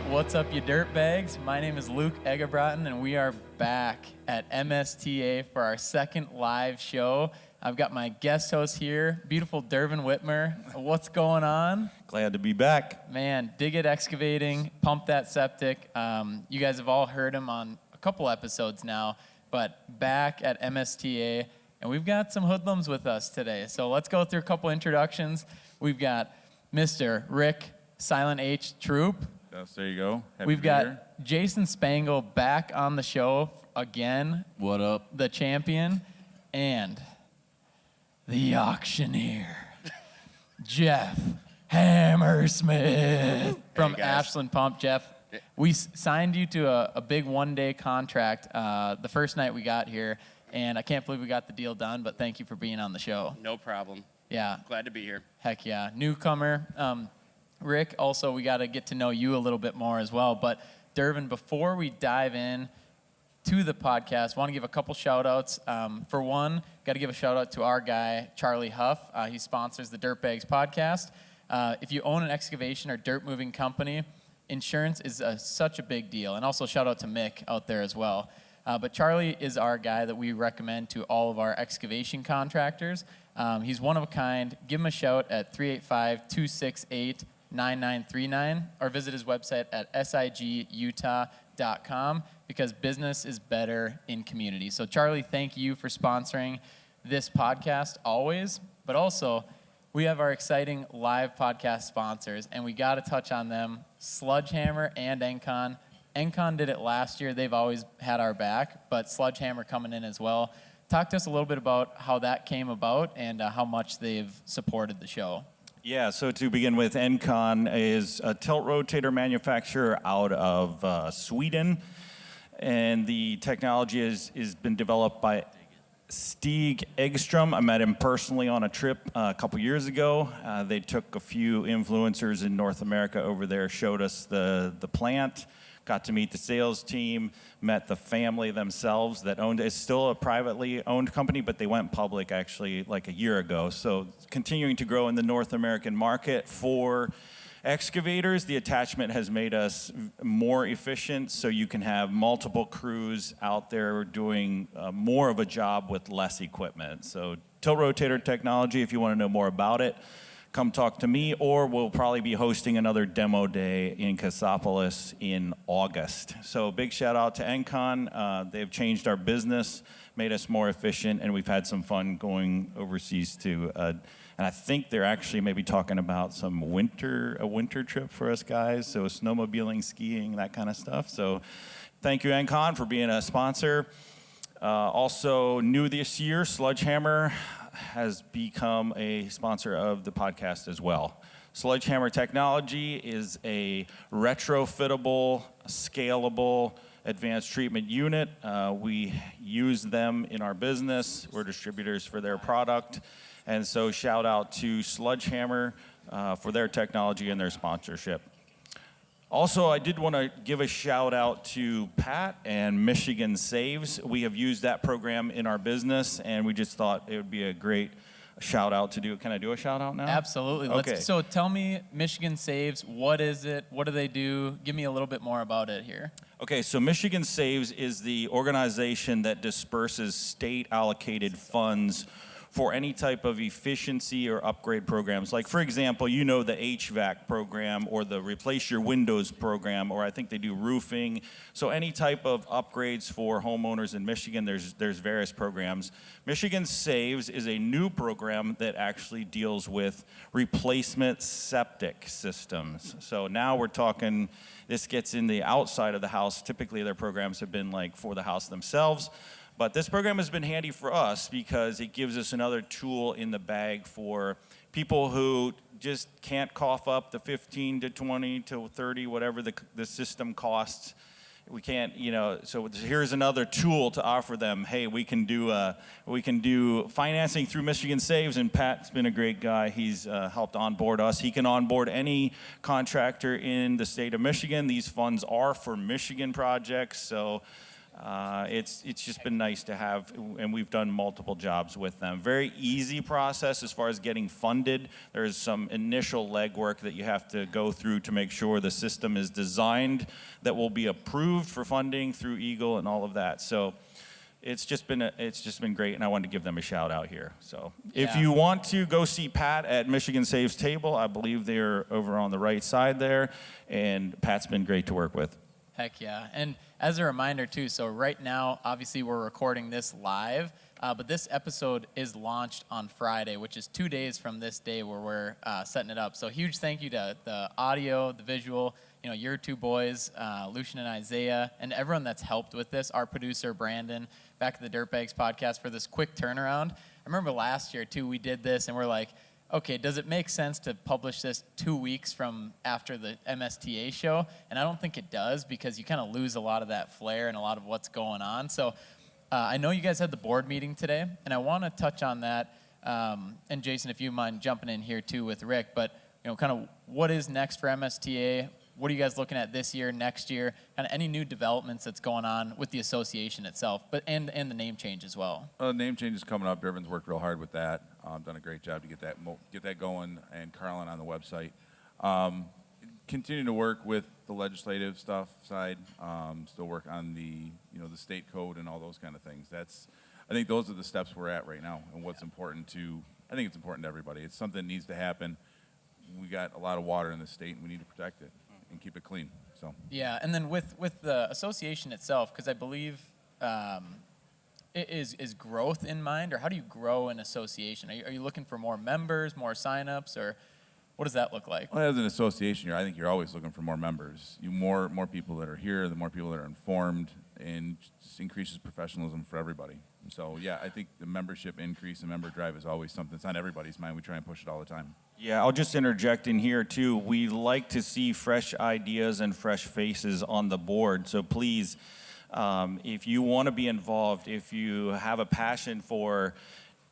What's up, you dirtbags? My name is Luke Egebraten, and we are back at MSTA for our second live show. I've got my guest host here, beautiful Dervin Witmer. What's going on? Glad to be back. Man, Dig-It Excavating, Pump That Septic. You guys have all heard him on a couple episodes now, but back at MSTA, and we've got some hoodlums with us today. So let's go through a couple introductions. We've got Mr. Rick Silent H. Troop. Yes, there you go. We've got Jason Spangle back on the show again. What up? The champion. And the auctioneer, Jeff Hammersmith from Ashland Pump. Jeff, we signed you to a big one-day contract the first night we got here, and I can't believe we got the deal done, but thank you for being on the show. No problem. Yeah. Glad to be here. Heck yeah. Newcomer. Rick, also, we got to get to know you a little bit more as well. But, Dervin, before we dive in to the podcast, want to give a couple shout-outs. For one, got to give a shout-out to our guy, Charlie Huff. He sponsors the Dirtbags podcast. If you own an excavation or dirt-moving company, insurance is such a big deal. And also shout-out to Mick out there as well. But Charlie is our guy that we recommend to all of our excavation contractors. He's one of a kind. Give him a shout at 385-268-9939 or visit his website at sigutah.com because business is better in community. So Charlie, thank you for sponsoring this podcast always, but also we have our exciting live podcast sponsors and we got to touch on them, Sludgehammer and Encon. Encon did it last year. They've always had our back, but Sludgehammer coming in as well. Talk to us a little bit about how that came about and how much they've supported the show. Yeah, so to begin with, Encon is a tilt rotator manufacturer out of Sweden, and the technology has been developed by Stig Eggstrom. I met him personally on a trip a couple years ago. They took a few influencers in North America over there, showed us the plant, got to meet the sales team, met the family themselves that owned it. It's still a privately owned company, but they went public actually like a year ago. So continuing to grow in the North American market for excavators. The attachment has made us more efficient, so you can have multiple crews out there doing more of a job with less equipment. So tilt rotator technology, if you want to know more about it, come talk to me, or we'll probably be hosting another demo day in Cassopolis in August. So big shout out to Encon. They've changed our business, made us more efficient, and we've had some fun going overseas too. And I think they're actually maybe talking about a winter trip for us guys. So snowmobiling, skiing, that kind of stuff. So thank you, Encon, for being a sponsor. Also new this year, Sludgehammer has become a sponsor of the podcast as well. Sludgehammer Technology is a retrofittable, scalable, advanced treatment unit. We use them in our business. We're distributors for their product. And so shout out to Sludgehammer for their technology and their sponsorship. Also, I did want to give a shout out to Pat and Michigan Saves. We have used that program in our business, and we just thought it would be a great shout out to do. Can I do a shout out now? Absolutely. Okay. So tell me, Michigan Saves, what is it? What do they do? Give me a little bit more about it here. Okay, so Michigan Saves is the organization that disperses state allocated funds for any type of efficiency or upgrade programs. Like, for example, you know the HVAC program or the Replace Your Windows program, or I think they do roofing. So any type of upgrades for homeowners in Michigan, there's various programs. Michigan Saves is a new program that actually deals with replacement septic systems. So now we're talking, this gets in the outside of the house. Typically their programs have been like for the house themselves. But this program has been handy for us because it gives us another tool in the bag for people who just can't cough up the 15 to 20 to 30, whatever the system costs. We can't, so here's another tool to offer them. Hey, we can do financing through Michigan Saves, and Pat's been a great guy. He's helped onboard us. He can onboard any contractor in the state of Michigan. These funds are for Michigan projects, so It's just been nice to have, and we've done multiple jobs with them. Very easy process as far as getting funded. There's some initial legwork that you have to go through to make sure the system is designed that will be approved for funding through Eagle and all of that. So it's just been great, and I wanted to give them a shout out here. So if you want to go see Pat at Michigan Saves Table, I believe they're over on the right side there, and Pat's been great to work with. Heck yeah. And as a reminder, too, so right now, obviously, we're recording this live, but this episode is launched on Friday, which is 2 days from this day where we're setting it up. So huge thank you to the audio, the visual, your two boys, Lucian and Isaiah, and everyone that's helped with this, our producer, Brandon, back at the Dirtbags podcast for this quick turnaround. I remember last year, too, we did this, and we're like, okay, does it make sense to publish this 2 weeks from after the MSTA show? And I don't think it does, because you kind of lose a lot of that flair and a lot of what's going on. So I know you guys had the board meeting today, and I want to touch on that. And Jason, if you mind jumping in here too with Rick, but kind of what is next for MSTA? What are you guys looking at this year, next year? Kind of any new developments that's going on with the association itself, but and the name change as well. Name change is coming up. Dervin's worked real hard with that. Done a great job to get that going, and Carlin on the website. Continue to work with the legislative stuff side. Still work on the the state code and all those kind of things. I think those are the steps we're at right now, and what's important to. I think it's important to everybody. It's something that needs to happen. We got a lot of water in the state, and we need to protect it and keep it clean. So yeah, and then with the association itself, because I believe is growth in mind, or how do you grow an association? Are you looking for more members, more signups, or what does that look like? Well, as an association, I think you're always looking for more members. More people that are here, the more people that are informed, and just increases professionalism for everybody. So yeah, I think the membership increase and member drive is always something that's on everybody's mind. We try and push it all the time. Yeah, I'll just interject in here too. We like to see fresh ideas and fresh faces on the board. So please, if you want to be involved, if you have a passion for,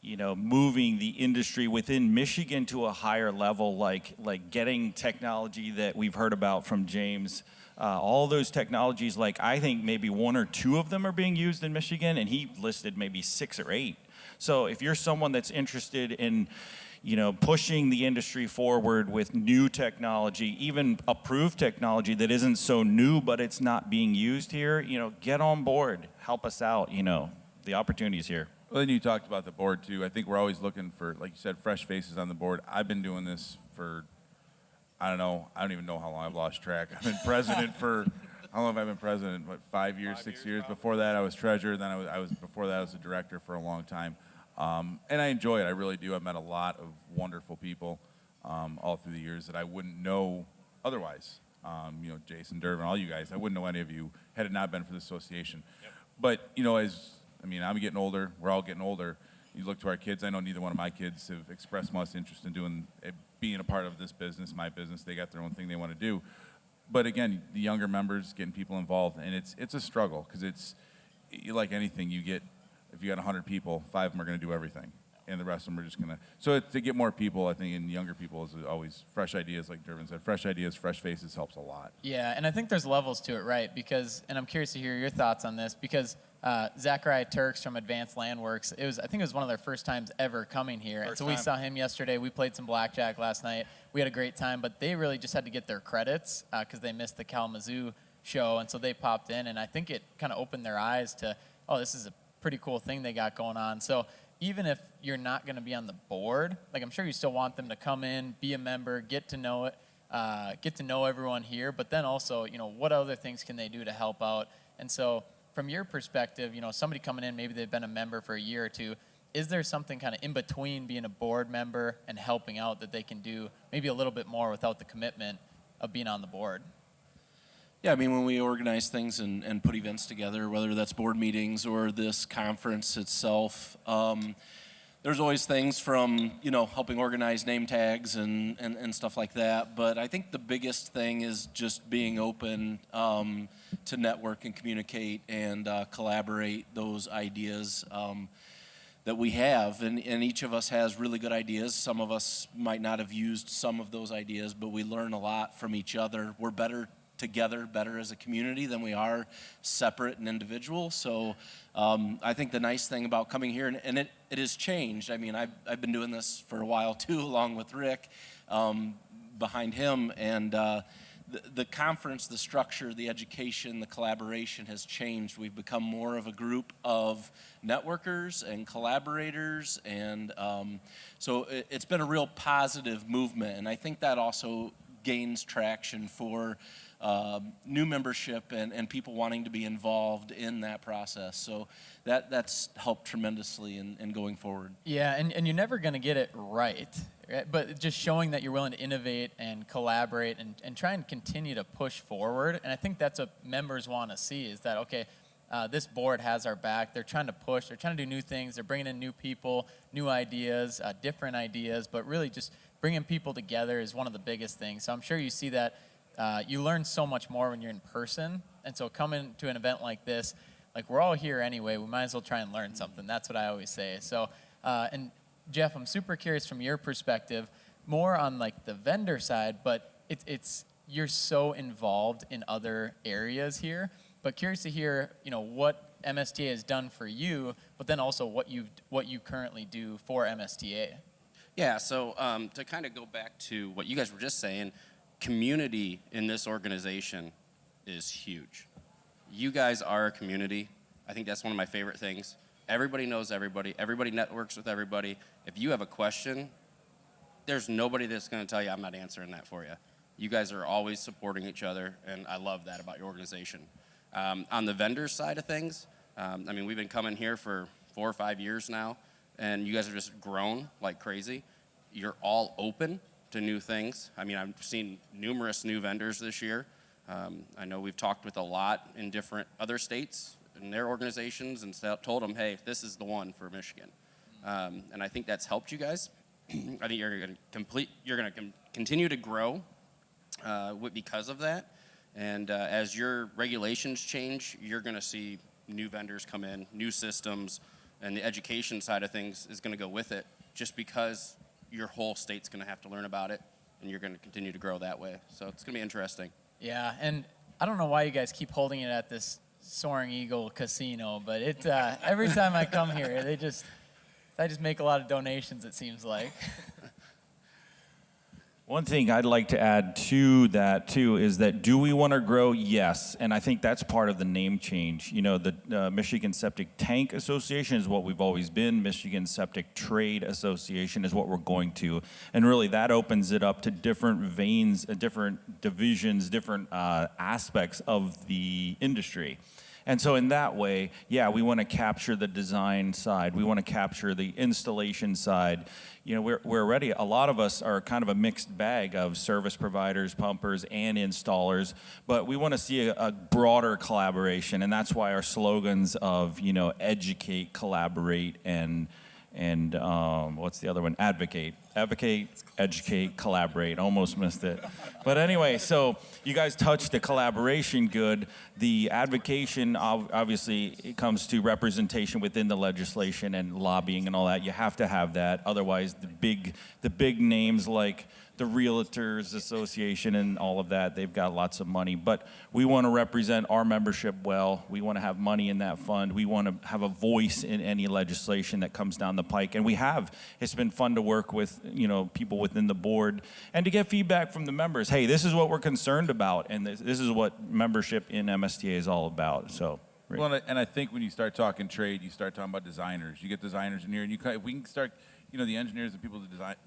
moving the industry within Michigan to a higher level, like getting technology that we've heard about from James, all those technologies, I think maybe 1 or 2 of them are being used in Michigan, and he listed maybe 6 or 8. So if you're someone that's interested in pushing the industry forward with new technology, even approved technology that isn't so new, but it's not being used here, get on board, help us out, the opportunity's here. Well, then you talked about the board too. I think we're always looking for, like you said, fresh faces on the board. I've been doing this for, I don't even know how long. I've lost track. I've been president for, how long have I been president? 5 years, 6 years? Before that, I was treasurer. Then before that, I was a director for a long time. And I enjoy it. I really do. I've met a lot of wonderful people all through the years that I wouldn't know otherwise. Jason, Dervin, all you guys. I wouldn't know any of you had it not been for the association. Yep. But, I'm getting older. We're all getting older. You look to our kids. I know neither one of my kids have expressed much interest in being a part of this business, my business. They got their own thing they want to do. But again, the younger members, getting people involved, and it's a struggle, because it's like anything. If you got 100 people, 5 of them are going to do everything, and the rest of them are just going to. So to get more people, I think, and younger people is always fresh ideas, like Dervin said. Fresh ideas, fresh faces helps a lot. Yeah, and I think there's levels to it, right? Because, and I'm curious to hear your thoughts on this, because Zachariah Turks from Advanced Landworks, I think it was one of their first times ever coming here. And so we saw him yesterday. We played some blackjack last night. We had a great time, but they really just had to get their credits because they missed the Kalamazoo show, and so they popped in, and I think it kind of opened their eyes to, oh, this is a pretty cool thing they got going on. So even if you're not going to be on the board, I'm sure you still want them to come in, be a member, get to know it, get to know everyone here, but then also, what other things can they do to help out? And so from your perspective, somebody coming in, maybe they've been a member for a year or 2, is there something kind of in between being a board member and helping out that they can do maybe a little bit more without the commitment of being on the board? Yeah, when we organize things and put events together, whether that's board meetings or this conference itself, there's always things from, helping organize name tags and stuff like that. But I think the biggest thing is just being open to network and communicate and collaborate those ideas that we have. And each of us has really good ideas. Some of us might not have used some of those ideas, but we learn a lot from each other. We're better together better as a community than we are separate and individual. So I think the nice thing about coming here, and it has changed. I mean, I've been doing this for a while too, along with Rick behind him, and the conference, the structure, the education, the collaboration has changed. We've become more of a group of networkers and collaborators, and so it's been a real positive movement, and I think that also gains traction for new membership and people wanting to be involved in that process. So that's helped tremendously in going forward. Yeah, and you're never going to get it right, but just showing that you're willing to innovate and collaborate and try and continue to push forward. And I think that's what members want to see is that, okay, this board has our back. They're trying to push. They're trying to do new things. They're bringing in new people, new ideas, different ideas, but really just bringing people together is one of the biggest things. So I'm sure you see that. You learn so much more when you're in person. And so coming to an event like this, like we're all here anyway, we might as well try and learn something. That's what I always say. So, and Jeff, I'm super curious from your perspective, more on like the vendor side, but it's you're so involved in other areas here. But curious to hear, what MSTA has done for you, but then also what you currently do for MSTA. Yeah, so to kind of go back to what you guys were just saying, community in this organization is huge. You guys are a community. I think that's one of my favorite things. Everybody knows everybody. Everybody networks with everybody. If you have a question, there's nobody that's going to tell you I'm not answering that for you. You guys are always supporting each other, and I love that about your organization. On the vendor side of things, I mean, we've been coming here for 4 or 5 years now, and you guys have just grown like crazy. You're all open to new things. I mean, I've seen numerous new vendors this year. I know we've talked with a lot in different other states and their organizations and told them, hey, this is the one for Michigan. And I think that's helped you guys. I think you're going to continue to grow because of that. And as your regulations change, you're going to see new vendors come in, new systems, and the education side of things is going to go with it just because your whole state's going to have to learn about it, and you're going to continue to grow that way. So it's going to be interesting. Yeah, and I don't know why you guys keep holding it at this Soaring Eagle Casino, but it every time I come here, I just make a lot of donations, it seems like. One thing I'd like to add to that, too, is that do we want to grow? Yes. And I think that's part of the name change. The Michigan Septic Tank Association is what we've always been. Michigan Septic Trade Association is what we're going to. And really, that opens it up to different veins, different divisions, different aspects of the industry. And so in that way, yeah, we want to capture the design side. We want to capture the installation side. We're ready. A lot of us are kind of a mixed bag of service providers, pumpers, and installers. But we want to see a broader collaboration. And that's why our slogans of, educate, collaborate, and what's the other one? Advocate, educate, collaborate. Almost missed it. But anyway, so you guys touched the collaboration good. The advocation, obviously, it comes to representation within the legislation and lobbying and all that. You have to have that. Otherwise, the big names like the Realtors Association and all of that, they've got lots of money. But we want to represent our membership well. We want to have money in that fund. We want to have a voice in any legislation that comes down the pike. And we have. It's been fun to work with, people within the board and to get feedback from the members. Hey, this is what we're concerned about, and this is what membership in MSTA is all about. So. Rick. Well, and I think when you start talking trade, you start talking about designers. You get designers in here, and if we can start, the engineers and people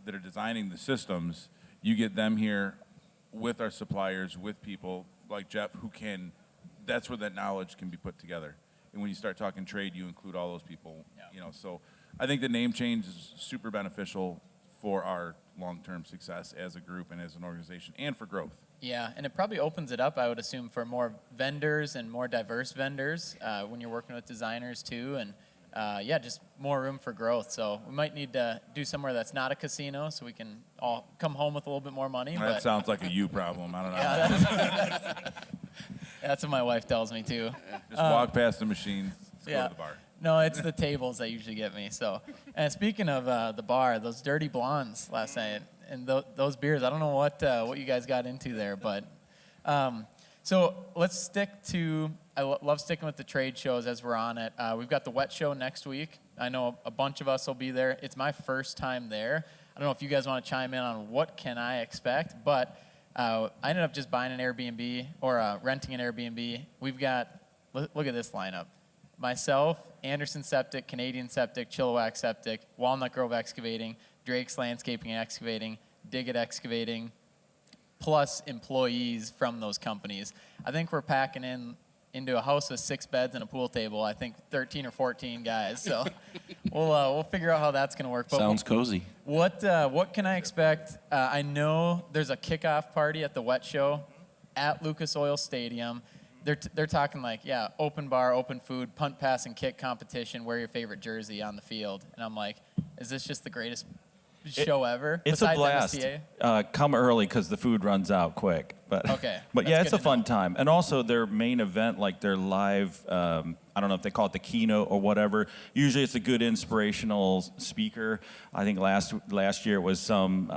that are designing the systems, you get them here with our suppliers, with people like Jeff that's where that knowledge can be put together. And when you start talking trade, you include all those people, So I think the name change is super beneficial for our long-term success as a group and as an organization and for growth. Yeah, and it probably opens it up, I would assume, for more vendors and more diverse vendors when you're working with designers too, and just more room for growth. So we might need to do somewhere that's not a casino so we can all come home with a little bit more money. That sounds like a you problem. I don't know. Yeah, that's what my wife tells me too. Just walk past the machine, go to the bar. No, it's the tables that usually get me. So, and speaking of the bar, those dirty blondes last night and those beers, I don't know what you guys got into there, but So let's stick to, love sticking with the trade shows as we're on it. We've got the wet show next week. I know a bunch of us will be there. It's my first time there. I don't know if you guys want to chime in on what can I expect, but I ended up just buying an Airbnb or renting an Airbnb. We've got, look at this lineup. Myself, Anderson Septic, Canadian Septic, Chilliwack Septic, Walnut Grove Excavating, Drake's Landscaping and Excavating, Dig-It Excavating, plus employees from those companies. I think we're packing into a house with 6 beds and a pool table. I think 13 or 14 guys. So we'll figure out how that's going to work. But Sounds cozy. what can I expect? I know there's a kickoff party at the wet show at Lucas Oil Stadium. They're talking like, yeah, open bar, open food, punt, pass, and kick competition. Wear your favorite jersey on the field. And I'm like, is this just the greatest show ever? It's a besides blast. MSTA? Come early because the food runs out quick. But Okay, but that's yeah, it's good a to fun know. time. And also their main event, like their live, I don't know if they call it the keynote or whatever. Usually it's a good inspirational speaker. I think last year it was some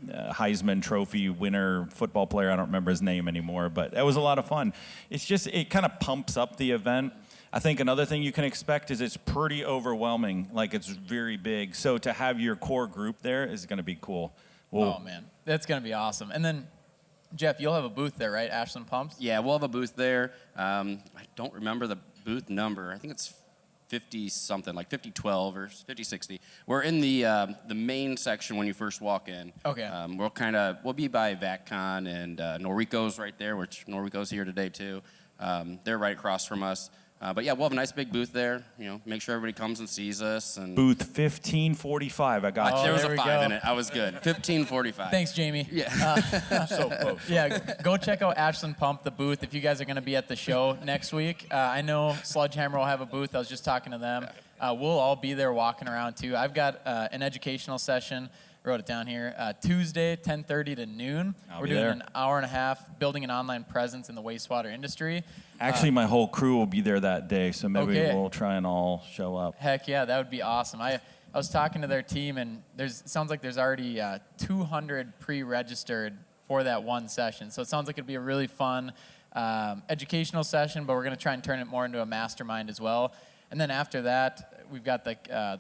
Heisman Trophy winner football player. I don't remember his name anymore, but it was a lot of fun. It's just, it kind of pumps up the event. I think another thing you can expect is it's pretty overwhelming. Like, it's very big. So to have your core group there is going to be cool. Oh, man. That's going to be awesome. And then, Jeff, you'll have a booth there, right? Ashland Pumps? Yeah, we'll have a booth there. I don't remember the booth number. I think it's 50-something, like 5012 or 5060. We're in the main section when you first walk in. Okay. We'll be by VacCon, and Norrico's right there, which Norrico's here today too. They're right across from us. But yeah, we'll have a nice big booth there. You know, make sure everybody comes and sees us. And Booth 1545, I got you. there was there a we 5 go. in it. I was good. 1545. Thanks, Jamie. Yeah. So close. Yeah, go check out Ashland Pump, the booth, if you guys are going to be at the show next week. I know Sledgehammer will have a booth. I was just talking to them. We'll all be there walking around, too. I've got an educational session. Wrote it down here. Tuesday, 10:30 to noon. I'll We're be doing there. an hour and a half building an online presence in the wastewater industry. Actually, my whole crew will be there that day, so maybe Okay. we'll try and all show up. Heck yeah, that would be awesome. I was talking to their team, and it sounds like there's already 200 pre-registered for that one session. So it sounds like it'd be a really fun educational session, but we're going to try and turn it more into a mastermind as well. And then after that, we've got the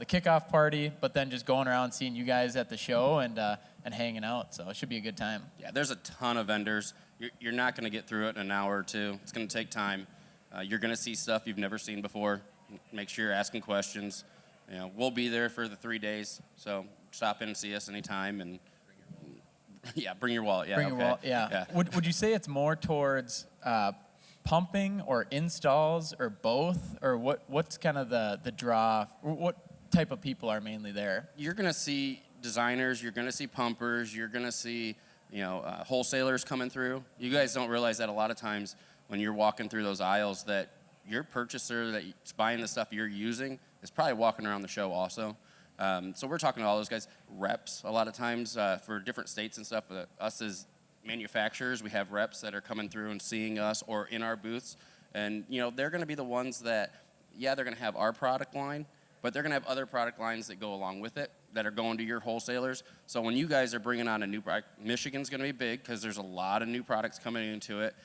kickoff party, but then just going around seeing you guys at the show and hanging out. So it should be a good time. Yeah, there's a ton of vendors. You're not going to get through it in an hour or two. It's going to take time. You're going to see stuff you've never seen before. Make sure you're asking questions. You know, we'll be there for the 3 days, so stop in and see us anytime. And yeah, bring your wallet. Yeah, Bring your okay. wallet. Yeah. Would you say it's more towards pumping or installs or both, or what's kind of the draw? What type of people are mainly there? You're going to see designers. You're going to see pumpers. You're going to see wholesalers coming through. You guys don't realize that a lot of times when you're walking through those aisles that your purchaser that's buying the stuff you're using is probably walking around the show also. So we're talking to all those guys, reps a lot of times for different states and stuff. Us as manufacturers, we have reps that are coming through and seeing us or in our booths. And, they're going to be the ones that, they're going to have our product line, but they're going to have other product lines that go along with it that are going to your wholesalers. So when you guys are bringing on a new product, Michigan's going to be big because there's a lot of new products coming into it.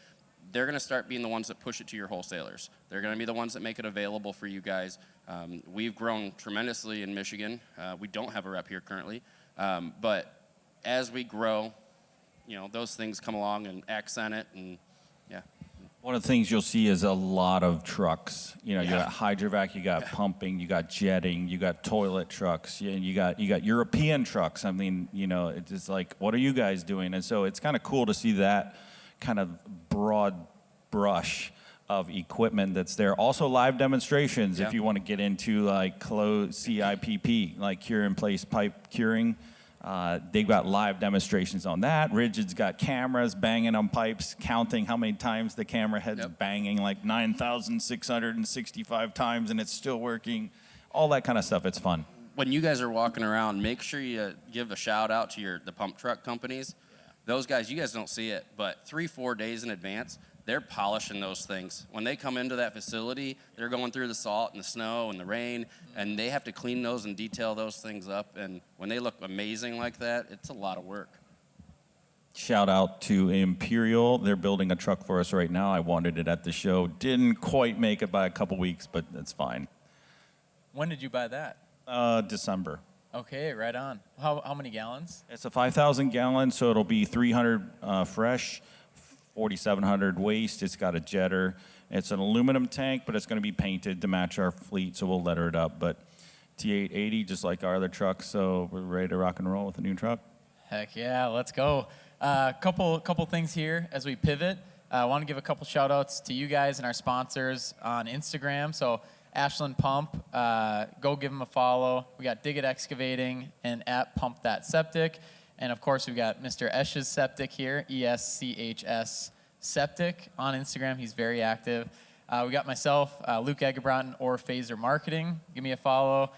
They're going to start being the ones that push it to your wholesalers. They're going to be the ones that make it available for you guys. We've grown tremendously in Michigan. We don't have a rep here currently. But as we grow, those things come along and accent it, and yeah. One of the things you'll see is a lot of trucks. You got hydrovac, you got pumping, you got jetting, you got toilet trucks, and you got European trucks. I mean, it's just like, what are you guys doing? And so it's kind of cool to see that kind of broad brush of equipment that's there. Also live demonstrations if you want to get into like closed CIPP, like cure in place pipe curing. They've got live demonstrations on that. Rigid's got cameras banging on pipes, counting how many times the camera head's banging, like 9,665 times, and it's still working. All that kind of stuff. It's fun. When you guys are walking around, make sure you give a shout out to the pump truck companies. Those guys, you guys don't see it, but 3-4 days in advance, they're polishing those things. When they come into that facility, they're going through the salt and the snow and the rain, and they have to clean those and detail those things up. And when they look amazing like that, it's a lot of work. Shout out to Imperial. They're building a truck for us right now. I wanted it at the show. Didn't quite make it by a couple weeks, but that's fine. When did you buy that? December. Okay, right on. How many gallons? It's a 5,000 gallon, so it'll be 300 fresh, 4,700 waste. It's got a jetter. It's an aluminum tank, but it's going to be painted to match our fleet, so we'll letter it up. But T880, just like our other trucks, so we're ready to rock and roll with a new truck. Heck yeah, let's go. Couple things here as we pivot. I want to give a couple shout outs to you guys and our sponsors on Instagram. So Ashland Pump, go give them a follow. We got Dig-It Excavating and at Pump That Septic. And of course, we've got Mr. Esch's Septic here, ESCHS Septic on Instagram. He's very active. We got myself, Luke Egerbrandt, or Phaser Marketing. Give me a follow.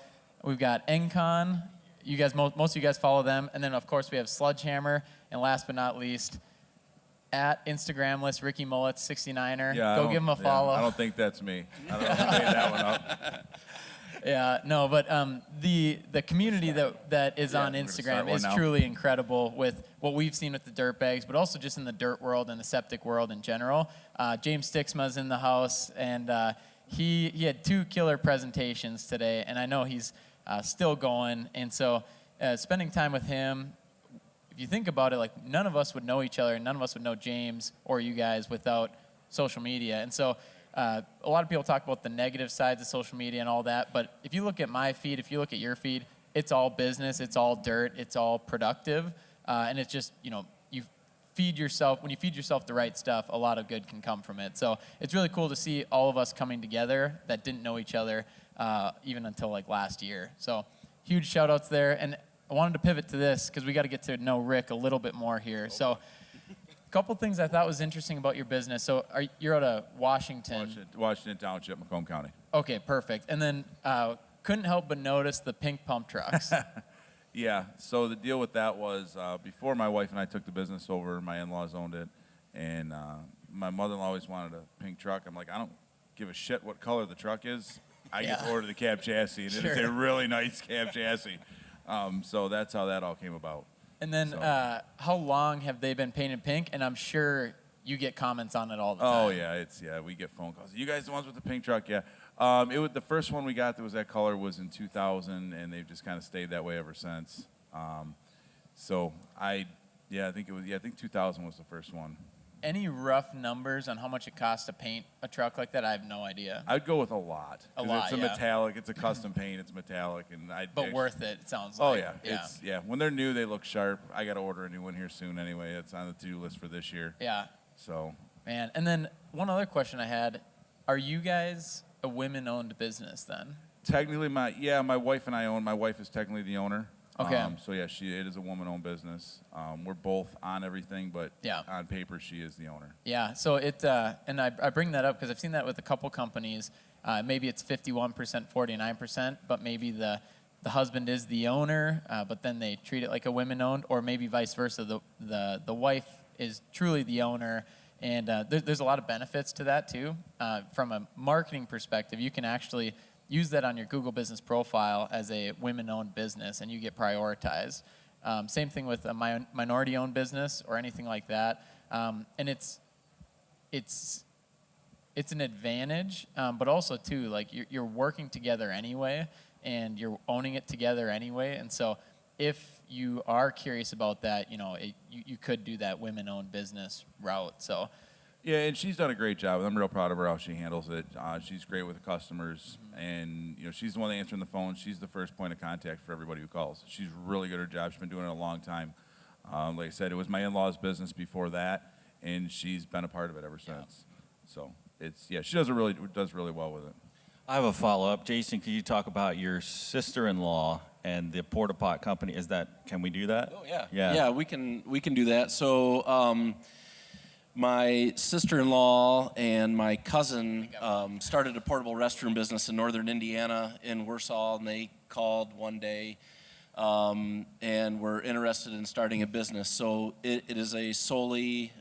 We've got Encon. You guys, most of you guys follow them. And then, of course, we have Sludgehammer. And last but not least, at Instagram list, Ricky Mullets, 69er. Yeah, Go give him a follow. I don't think that's me. I don't know who made that one up. Yeah, no, but the community that is Yeah, on we're gonna start Instagram one is now. truly incredible with what we've seen with the dirt bags, but also just in the dirt world and the septic world in general. James Stixma's in the house, and he had 2 killer presentations today, and I know he's still going. And so spending time with him, if you think about it, like none of us would know each other, none of us would know James or you guys without social media. And so a lot of people talk about the negative sides of social media and all that, but if you look at my feed, if you look at your feed, it's all business, it's all dirt, it's all productive, and it's just, you feed yourself, when you feed yourself the right stuff, a lot of good can come from it. So it's really cool to see all of us coming together that didn't know each other even until like last year. So huge shout outs there. And I wanted to pivot to this because we got to get to know Rick a little bit more here. So a couple things I thought was interesting about your business. So you're out of Washington. Washington Township, Macomb County. Okay, perfect. And then couldn't help but notice the pink pump trucks. Yeah, so the deal with that was before my wife and I took the business over, my in-laws owned it, and my mother-in-law always wanted a pink truck. I'm like, I don't give a shit what color the truck is. I get to order the cab chassis, and it is a really nice cab chassis. So that's how that all came about. And then how long have they been painted pink? And I'm sure you get comments on it all the time. Oh, yeah, we get phone calls. You guys the ones with the pink truck? Yeah. The first one we got that was that color was in 2000, and they've just kind of stayed that way ever since. I think 2000 was the first one. Any rough numbers on how much it costs to paint a truck like that? I have no idea. I'd go with a lot. A lot, It's a yeah. metallic. It's a custom paint. It's metallic, and But worth it, it sounds Oh like. yeah. When they're new, they look sharp. I got to order a new one here soon anyway. It's on the to-do list for this year. Yeah. So. Man, and then one other question I had: are you guys a women-owned business then? Technically, my wife and I own. My wife is technically the owner. Okay. It is a woman-owned business. We're both on everything, but on paper, she is the owner. Yeah. So and I bring that up because I've seen that with a couple companies. Maybe it's 51%, 49%, but maybe the husband is the owner, but then they treat it like a women-owned, or maybe vice versa. The wife is truly the owner. And there's a lot of benefits to that too. From a marketing perspective, you can actually use that on your Google business profile as a women-owned business, and you get prioritized. Same thing with a minority-owned business or anything like that. And it's an advantage, but also too, like you're working together anyway, and you're owning it together anyway. And so if you are curious about that, you could do that women-owned business route. So, yeah, and she's done a great job. I'm real proud of her how she handles it. She's great with the customers, and she's the one answering the phone. She's the first point of contact for everybody who calls. She's really good at her job. She's been doing it a long time. Like I said, it was my in-laws' business before that, and she's been a part of it ever since. So she does really well with it. I have a follow-up. Jason, could you talk about your sister-in-law and the porta pot company? Can we do that? Oh yeah. Yeah. Yeah, we can do that. So my sister-in-law and my cousin started a portable restroom business in northern Indiana in Warsaw, and they called one day and were interested in starting a business. So it is a solely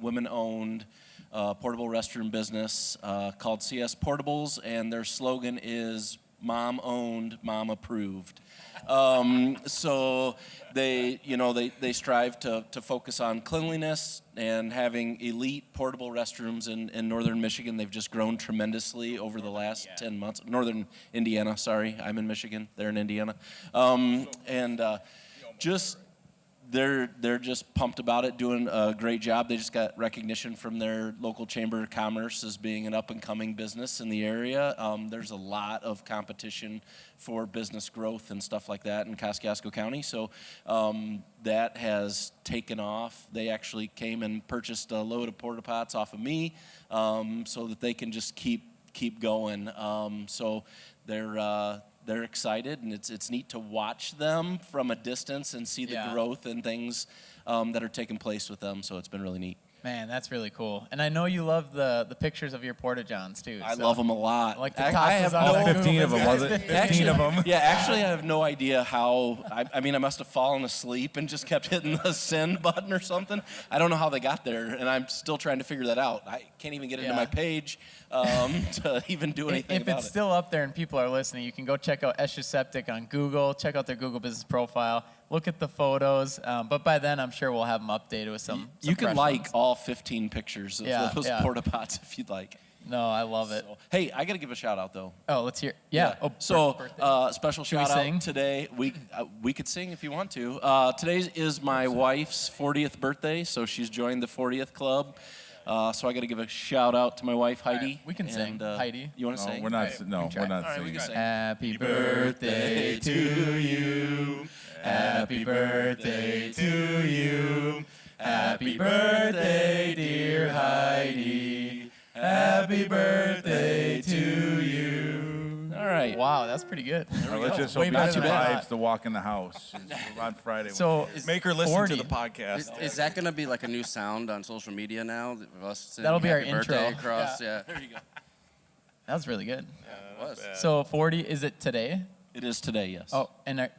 women-owned portable restroom business called CS Portables, and their slogan is mom owned, mom approved. So they strive to focus on cleanliness and having elite portable restrooms in northern Michigan. They've just grown tremendously over the last 10 months. Northern Indiana, sorry. I'm in Michigan. They're in Indiana. They're just pumped about it, doing a great job. They just got recognition from their local chamber of commerce as being an up-and-coming business in the area. There's a lot of competition for business growth and stuff like that in Kosciuszko County, so that has taken off. They actually came and purchased a load of porta pots off of me, so that they can just keep going. So they're excited, and it's neat to watch them from a distance and see the growth and things that are taking place with them. So it's been really neat. Man, that's really cool. And I know you love the pictures of your porta johns too. I love them a lot. Like the I have all 15 of them, was it? 15 of them. Yeah, actually, I have no idea how. I mean, I must have fallen asleep and just kept hitting the send button or something. I don't know how they got there, and I'm still trying to figure that out. I can't even get into my page to even do anything If about it's it. still up there and people are listening, you can go check out Esch's Septic on Google. Check out their Google business profile. Look at the photos. But by then, I'm sure we'll have them updated with some You can fresh like ones. all 15 pictures of those porta pots if you'd like. No, I love it. So, hey, I got to give a shout out though. Oh, let's hear. Yeah. Oh, So birthday. special Should we shout sing? out today. We could sing if you want to. Today is my wife's 40th birthday, so she's joined the 40th club. So I got to give a shout out to my wife Heidi. we can sing. Heidi. You want to No, sing? we're not. Right, No, we can we're try. not All right, we singing. can sing. Happy birthday to you. Happy birthday to you. Happy birthday, dear Heidi. Happy birthday to you. All right. Wow, that's pretty good. Let's just Way hope better he than I thought. survives to walk in the house on Friday. So Make her listen 40. to the podcast. Is that going to be like a new sound on social media now? Of us saying That'll be our happy birthday intro. across, yeah. There you go. That was really good. It was. So 40, is it today? It is today, yes. Oh,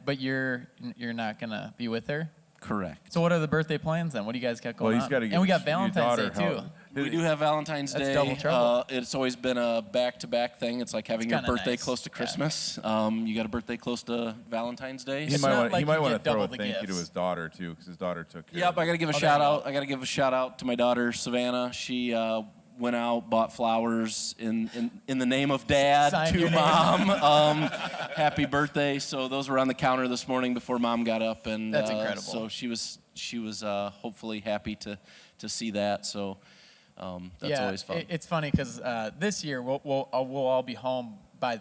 but you're not gonna be with her. Correct. So what are the birthday plans then? What do you guys got going Well, on? he's got to get and we got your Valentine's Day daughter too. We do have Valentine's That's Day. double trouble. It's always been a back-to-back thing. It's like having It's your kinda birthday nice. close to Yeah. Christmas. You got a birthday close to Valentine's Day. He It's might not want. like He might you want to get throw a double the thank you to gifts. his daughter too, because his daughter took care. Yep, of I it. got to give a there shout you out. go. I got to give a shout out to my daughter Savannah. She went out, bought flowers in the name of Dad Signed to your name. Mom. Happy birthday! So those were on the counter this morning before Mom got up, and That's incredible. So she was hopefully happy to see that. So that's always fun. It's funny because this year we'll all be home by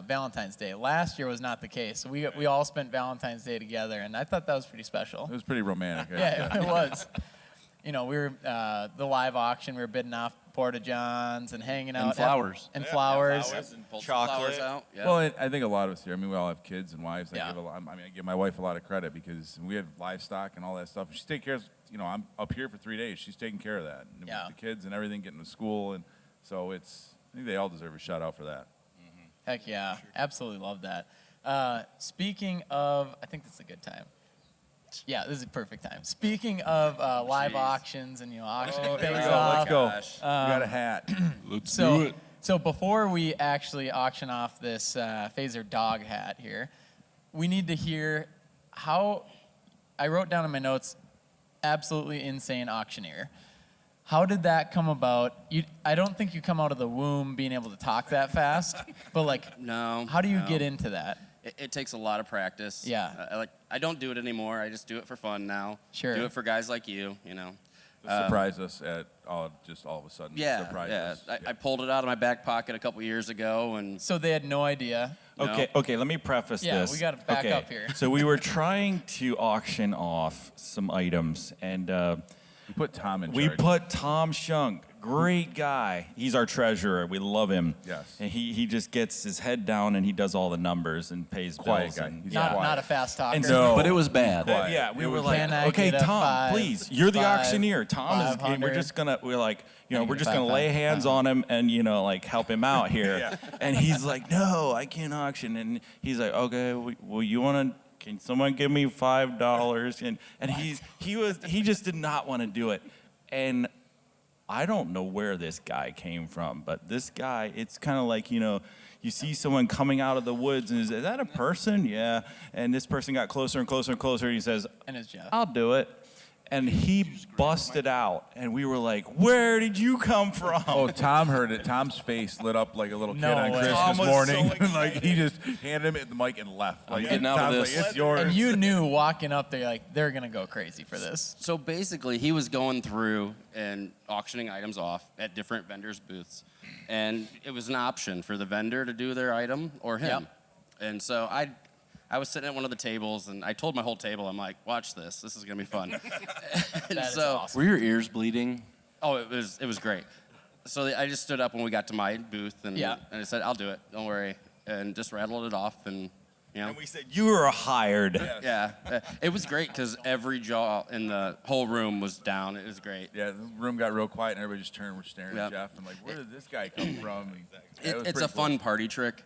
Valentine's Day. Last year was not the case. So we all spent Valentine's Day together, and I thought that was pretty special. It was pretty romantic. Yeah, it was. You know, we were the live auction. We were bidding off porta johns and hanging out. And flowers. And flowers. Pulled some Chocolate. flowers out. Yeah. Well, I think a lot of us here. I mean, we all have kids and wives. Yeah. I give my wife a lot of credit because we have livestock and all that stuff. She's taking care of. You know, I'm up here for 3 days. She's taking care of that. And Yeah. with the kids and everything, getting to school, and so I think they all deserve a shout out for that. Heck yeah, absolutely love that. Speaking of, I think this is a good time. Yeah, this is a perfect time. Speaking of live auctions and auctioning things off. Let's go. Gosh. We got a hat. So before we actually auction off this Phaser dog hat here, we need to hear how. I wrote down in my notes, absolutely insane auctioneer. How did that come about? I don't think you come out of the womb being able to talk that fast, but like, No. how do you no. get into that? It takes a lot of practice. Yeah. I don't do it anymore. I just do it for fun now. Sure. Do it for guys like you. Surprise us at all of a sudden. Yeah. Surprise Yeah. us. I pulled it out of my back pocket a couple years ago, and So they had no idea. Okay, let me preface Yeah, this. we gotta back okay. up here. So we were trying to auction off some items, and We put Tom in we charge. put Tom Shunk, great guy. He's our treasurer. We love him. Yes. And he just gets his head down and he does all the numbers and pays Quiet bills. guy. And, He's yeah. quiet. Not a fast talker. And so, But it was bad. Quiet. yeah, we It were was like, Can I okay, get a Tom, 5, please, you're the 5, auctioneer. Tom is, and 500? we're like, Can I we're get just a gonna 5, lay 5? hands on him and like help him out here. And he's like, no, I can't auction. And he's like, okay, well, you wanna? Can someone give me $5? And he just did not want to do it. And I don't know where this guy came from, but this guy, it's kind of like, you you see someone coming out of the woods, and is that a person? Yeah. And this person got closer and closer and closer, and he says, And it's Jeff. I'll do it. And he busted out, and we were like, where did you come from? Oh, Tom heard it. Tom's face lit up like a little kid No on way. Christmas Tom was morning. so like he just handed him the mic and left. Like, getting out of Tom's this. Like, it's yours. And you knew walking up there, like, they're going to go crazy for this. So basically, he was going through and auctioning items off at different vendors' booths. And it was an option for the vendor to do their item or him. Yep. And so I was sitting at one of the tables, and I told my whole table, I'm like, watch this. This is going to be fun. And That is so, awesome. Were your ears bleeding? oh, it was great. So I just stood up when we got to my booth, and I said, I'll do it. Don't worry. And just rattled it off, and, you know. And we said, you were hired. Yeah, it was great because every jaw in the whole room was down. It was great. Yeah, the room got real quiet, and everybody just turned and were staring Yep. at Jeff. And like, where did this guy come from? Yeah, it was It's pretty a fun party trick.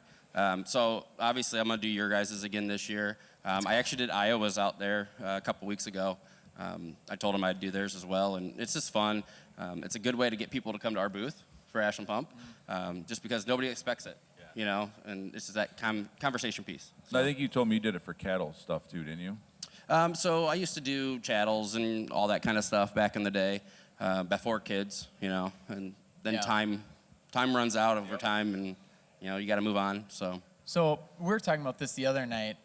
So obviously, I'm gonna do your guys' again this year. I actually did Iowa's out there a couple weeks ago. I told them I'd do theirs as well, and it's just fun. It's a good way to get people to come to our booth for Ashland Pump, just because nobody expects it, you know, and it's just that conversation piece. cool. I think you told me you did it for cattle stuff too, didn't you? So I used to do chattels and all that kind of stuff back in the day, before kids, you know, and then Yeah. time runs out over time, and you know you got to move on. So we were talking about this the other night.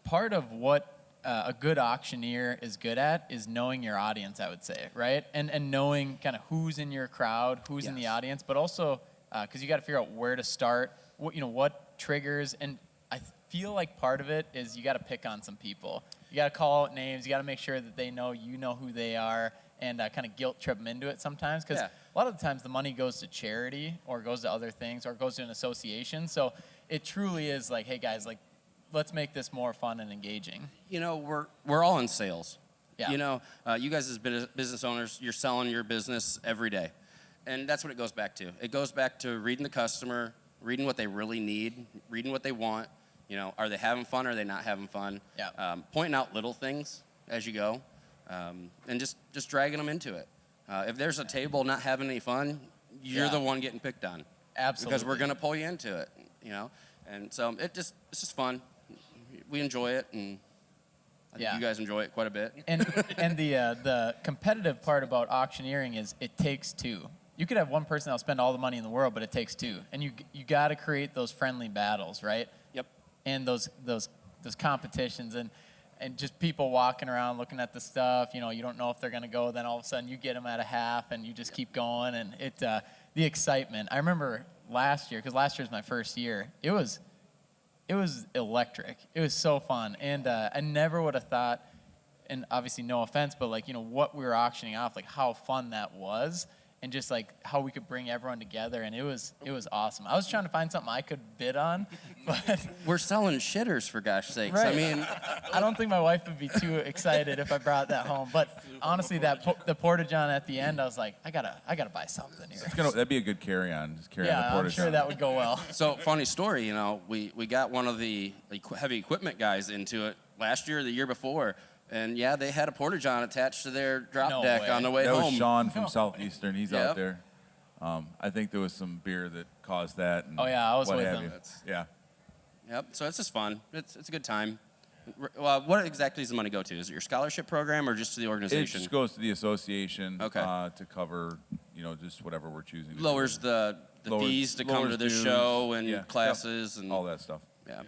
Part of what a good auctioneer is good at is knowing your audience, I would say, right? And knowing kind of who's in your crowd, who's in the Yes. audience, but also because you got to figure out where to start, what triggers. And I feel like part of it is you got to pick on some people. You got to call out names. You got to make sure that they know you know who they are, and kind of guilt trip them into it sometimes. Because a lot of the times the money goes to charity or goes to other things or goes to an association. So it truly is like, hey guys, like, let's make this more fun and engaging. You know, we're all in sales. Yeah. You know, you guys as business owners, you're selling your business every day, and that's what it goes back to. It goes back to reading the customer, reading what they really need, reading what they want. You know, are they having fun? Or are they not having fun? Yeah. Pointing out little things as you go, and just dragging them into it. If there's a table not having any fun, you're the one getting picked on. Absolutely. Because we're going to pull you into it, you know? And so it's just fun. We enjoy it, and I think Yeah. you guys enjoy it quite a bit. And the competitive part about auctioneering is it takes two. You could have one person that'll spend all the money in the world, but it takes two. And you got to create those friendly battles, right? Yep. And those competitions and just people walking around looking at the stuff. You know, you don't know if they're going to go. Then all of a sudden you get them at a half, and you just keep going. And the excitement. I remember last year, because last year was my first year. It was electric. It was so fun, and I never would have thought. And obviously, no offense, but like, you know, what we were auctioning off, like how fun that was, and just like how we could bring everyone together, and it was awesome. I was trying to find something I could bid on, but We're selling shitters, for gosh sakes. right. I mean, I don't think my wife would be too excited if I brought that home. But honestly, the porta-john at the end, I was like, I gotta buy something here. That'd be a good carry-on. Just carry on the Yeah, I'm porta sure john. that would go well. so funny story, you know, we got one of the heavy equipment guys into it last year or the year before. And yeah, they had a porta-john attached to their drop No deck way. on the way That home. was Sean from Southeastern. He's Yep. out there. I think there was some beer that caused that. And Oh, yeah, I was what with have him. you. Yeah. Yep. So it's just fun. It's a good time. Well, what exactly does the money go to? Is it your scholarship program or just to the It organization? just goes to the association Okay. To cover, you know, just whatever we're choosing. To Lowers do. the Lowers- fees to come lowers to the dues. show and Yeah. classes Yep. and all that stuff. yeah.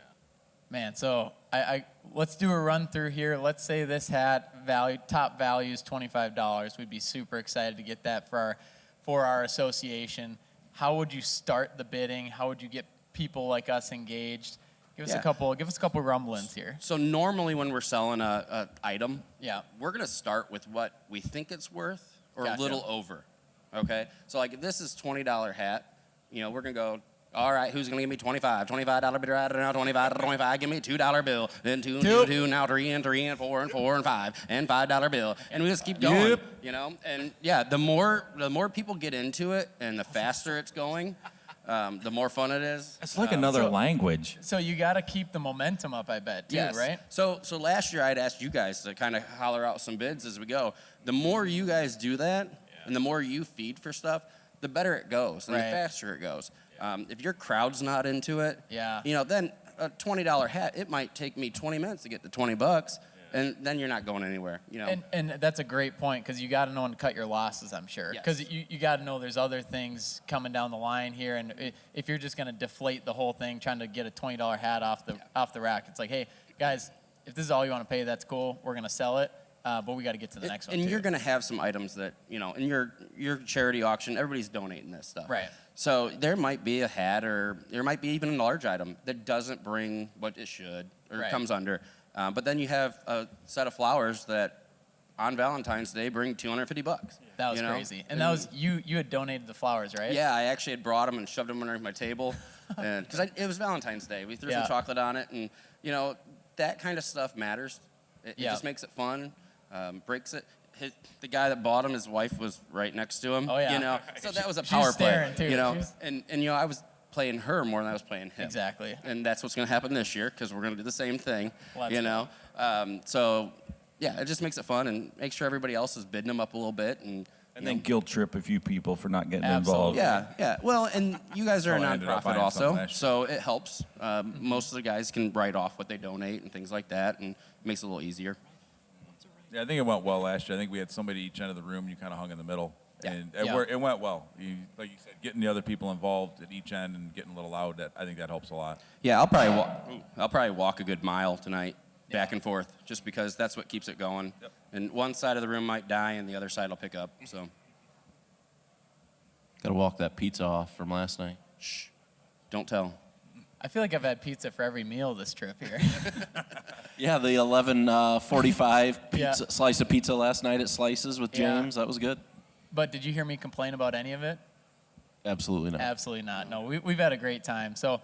Man, so I let's do a run through here. Let's say this hat top value is $25. We'd be super excited to get that for our association. How would you start the bidding? How would you get people like us engaged? Give us Yeah. a couple rumblings here. So normally when we're selling a item, Yeah. we're gonna start with what we think it's worth or Gotcha. a little over. Okay. So like if this is $20 hat, you know, we're gonna go. All right, who's gonna give me $25 bid right now? 25, give me a $2 bill, then two, now three, and 4, and 4, and 5, and $5 bill, and we just keep going. Yep. You know, and yeah, the more people get into it, and the faster it's going, the more fun it is. It's like another so- language. So you got to keep the momentum up, I bet, too, Yes. right? So last year I'd asked you guys to kind of holler out some bids as we go. The more you guys do that, and the more you feed for stuff, the better it goes, and Right. the faster it goes. If your crowd's not into it, Yeah. then a $20 hat, it might take me 20 minutes to get to $20, and then you're not going anywhere. And that's a great point, because you got to know when to cut your losses, I'm sure. Yes. Because you got to know there's other things coming down the line here, and if you're just going to deflate the whole thing trying to get a $20 hat off the rack, it's like, hey, guys, if this is all you want to pay, that's cool. We're going to sell it, but we got to get to the next one, And too. you're going to have some items that, in your charity auction, everybody's donating this stuff. Right. So there might be a hat, or there might be even a large item that doesn't bring what it should, or Right. comes under. But then you have a set of flowers that on Valentine's Day bring $250. That was crazy. And that was, you had donated the flowers, right? Yeah, I actually had brought them and shoved them underneath my table, and because it was Valentine's Day, we threw some chocolate on it, and that kind of stuff matters. It just makes it fun, breaks it. The guy that bought him, his wife was right next to him. Oh, yeah. So that was a She was power staring, play. too. And I was playing her more than I was playing him. Exactly. And that's what's going to happen this year, because we're going to do the same thing. Let's So yeah, it just makes it fun, and make sure everybody else is bidding them up a little bit, and then guilt trip a few people for not getting Absolutely. involved. yeah. Well, and you guys are a Oh, I ended up nonprofit buying some also, last year. so it helps. Most of the guys can write off what they donate and things like that, and it makes it a little easier. Yeah, I think it went well last year. I think we had somebody each end of the room. You kind of hung in the middle, and Yeah. it went well. Like you said, getting the other people involved at each end and getting a little loud. I think that helps a lot. Yeah, I'll probably walk a good mile tonight, back and forth, just because that's what keeps it going. Yep. And one side of the room might die, and the other side will pick up. So, Got to walk that pizza off from last night. shh, don't tell. I feel like I've had pizza for every meal this trip here. Yeah, the 11:45 Yeah. slice of pizza last night at Slices with Yeah. James. That was good. But did you hear me complain about any of it? Absolutely not. Absolutely not. No, we've had a great time. So,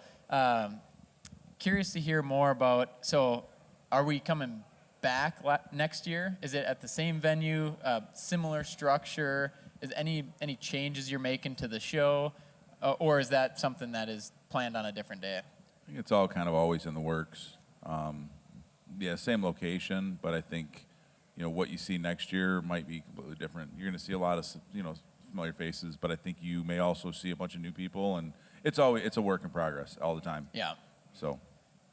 curious to hear more about. So, are we coming back next year? Is it at the same venue, similar structure? Is any changes you're making to the show, or is that something that is planned on a different day? I think it's all kind of always in the works. Yeah, same location, but I think what you see next year might be completely different. You're going to see a lot of familiar faces, but I think you may also see a bunch of new people, and it's a work in progress all the time. Yeah. So.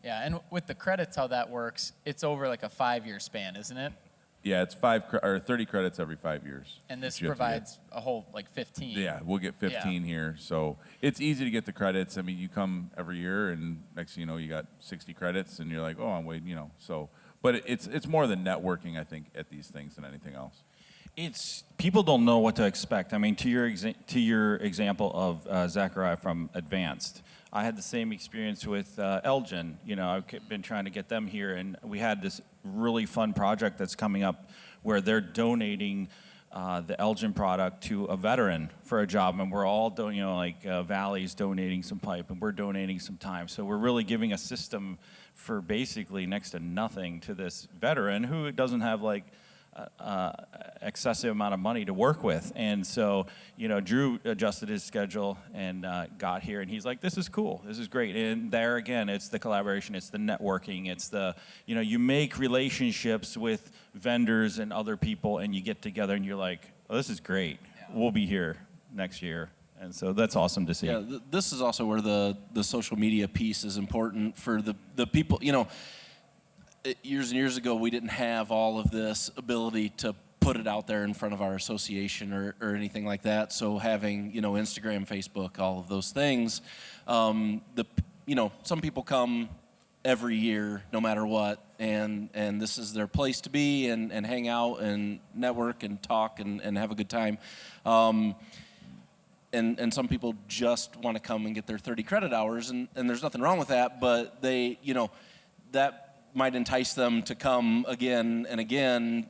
Yeah, and with the credits, how that works, it's over like a 5-year span, isn't it? Yeah, it's 30 credits every 5 years. And this that you have to get. provides a whole 15. Yeah, we'll get 15 here. So it's easy to get the credits. I mean, you come every year, and next thing you know, you got 60 credits, and you're like, oh, I'm waiting, So, but it's more than networking, I think, at these things than anything else. It's people don't know what to expect. I mean, to your example of Zachariah from Advanced, I had the same experience with Elgin. I've been trying to get them here, and we had this really fun project that's coming up where they're donating the Elgin product to a veteran for a job, and we're all Valley's donating some pipe, and we're donating some time. So we're really giving a system for basically next to nothing to this veteran who doesn't have excessive amount of money to work with. And so, Drew adjusted his schedule and got here, and he's like, this is cool, this is great. And there again, it's the collaboration, it's the networking, it's the, you make relationships with vendors and other people, and you get together and you're like, oh, this is great. We'll be here next year. And so that's awesome to see. Yeah, this is also where the social media piece is important for the people, years and years ago, we didn't have all of this ability to put it out there in front of our association or anything like that. So having, Instagram, Facebook, all of those things, some people come every year, no matter what, and this is their place to be and hang out and network and talk and have a good time. And some people just want to come and get their 30 credit hours, and there's nothing wrong with that, but they, that might entice them to come again and again,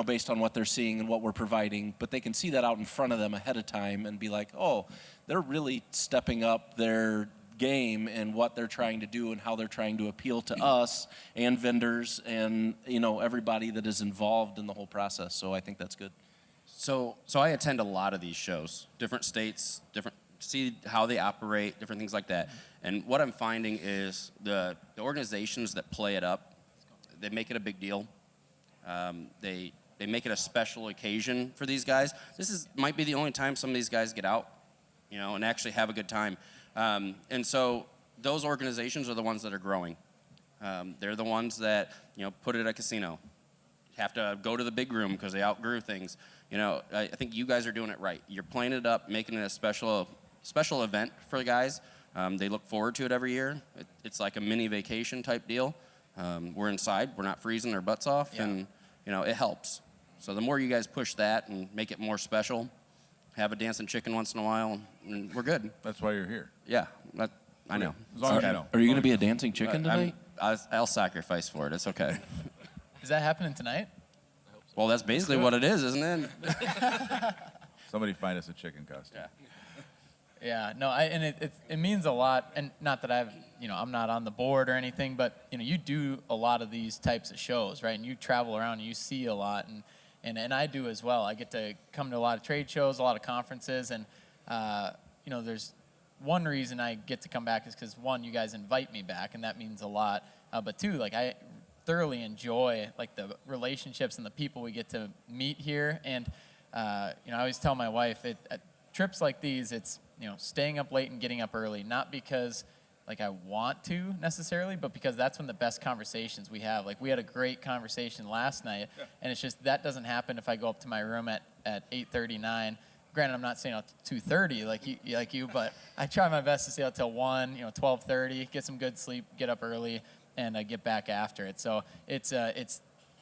based on what they're seeing and what we're providing. But they can see that out in front of them ahead of time and be like, oh, they're really stepping up their game and what they're trying to do and how they're trying to appeal to us and vendors and, everybody that is involved in the whole process. So I think that's good. So I attend a lot of these shows, different states, see how they operate, different things like that. And what I'm finding is the organizations that play it up, they make it a big deal. They make it a special occasion for these guys. Might be the only time some of these guys get out, and actually have a good time. And so those organizations are the ones that are growing. They're the ones that, put it at a casino, have to go to the big room because they outgrew things. I think you guys are doing it right. You're playing it up, making it a special event for the guys. They look forward to it every year. It's like a mini vacation type deal. We're inside. We're not freezing our butts off, and it helps. So the more you guys push that and make it more special, have a dancing chicken once in a while, and we're good. That's why you're here. Yeah, I know. As long as you know. Are you going to be a dancing chicken tonight? I'll sacrifice for it. It's okay. Is that happening tonight? Well, that's basically what it is, isn't it? Somebody find us a chicken costume. Yeah, no, and it means a lot, and not that I'm not on the board or anything, but you do a lot of these types of shows, right? And you travel around and you see a lot, and I do as well. I get to come to a lot of trade shows, a lot of conferences, and there's one reason I get to come back is because one, you guys invite me back, and that means a lot. But two, I thoroughly enjoy the relationships and the people we get to meet here, and I always tell my wife at trips like these, it's staying up late and getting up early, not because I want to necessarily, but because that's when the best conversations we have. We had a great conversation last night, and it's just that doesn't happen if I go up to my room at 8:39. Granted, I'm not staying out till 2:30 like you, but I try my best to stay out till 1, 12:30, get some good sleep, get up early, and get back after it. So it's